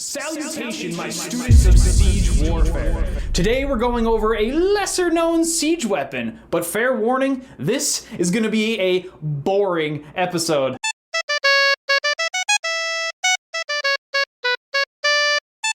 Salutation, my students of siege warfare. Today we're going over a lesser known siege weapon, but fair warning, this is going to be a boring episode.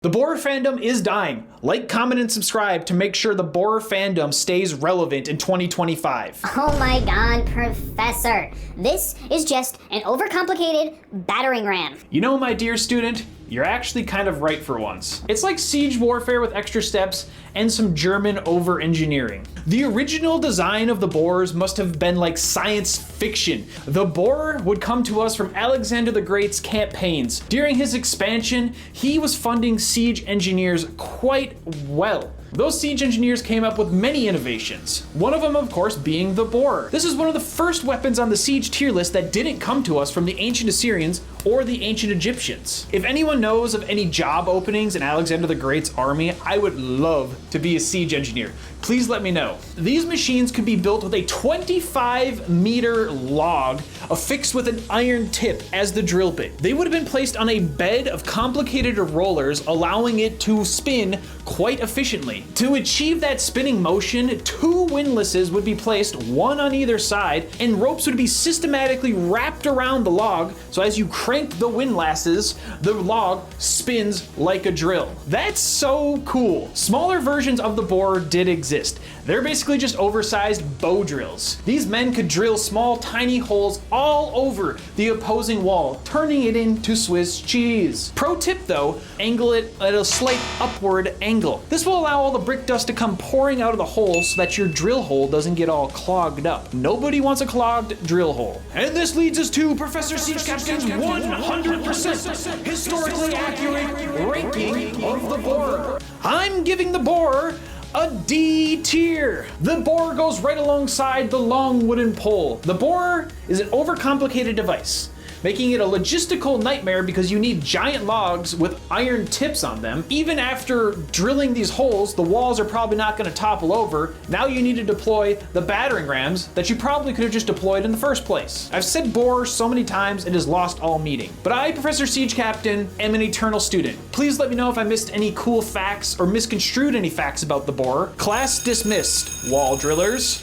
The Boar fandom is dying. Like, comment, and subscribe to make sure the Boar fandom stays relevant in 2025. Oh my god, Professor. This is just an overcomplicated battering ram. You know, my dear student, you're actually kind of right for once. It's like siege warfare with extra steps and some German over-engineering. The original design of the Boars must have been like science fiction. The Boar would come to us from Alexander the Great's campaigns. During his expansion, he was funding siege engineers quite well. Those siege engineers came up with many innovations. One of them, of course, being the Boar. This is one of the first weapons on the siege tier list that didn't come to us from the ancient Assyrians or the ancient Egyptians. If anyone knows of any job openings in Alexander the Great's army, I would love to be a siege engineer. Please let me know. These machines could be built with a 25-meter log affixed with an iron tip as the drill bit. They would have been placed on a bed of complicated rollers, allowing it to spin quite efficiently. To achieve that spinning motion, two windlasses would be placed, one on either side, and ropes would be systematically wrapped around the log, so as you crank the windlasses, the log spins like a drill. That's so cool. Smaller versions of the Boar did exist. They're basically just oversized bow drills. These men could drill small, tiny holes all over the opposing wall, turning it into Swiss cheese. Pro tip though, angle it at a slight upward angle. This will allow all the brick dust to come pouring out of the hole so that your drill hole doesn't get all clogged up. Nobody wants a clogged drill hole. And this leads us to Professor Siege Captain's 100% historically accurate ranking of the Boar. I'm giving the Boar a D tier. The Boar goes right alongside the long wooden pole. The Boar is an overcomplicated device, making it a logistical nightmare because you need giant logs with iron tips on them. Even after drilling these holes, the walls are probably not going to topple over. Now you need to deploy the battering rams that you probably could have just deployed in the first place. I've said Boar so many times it has lost all meaning. But I, Professor Siege Captain, am an eternal student. Please let me know if I missed any cool facts or misconstrued any facts about the Boar. Class dismissed, wall drillers.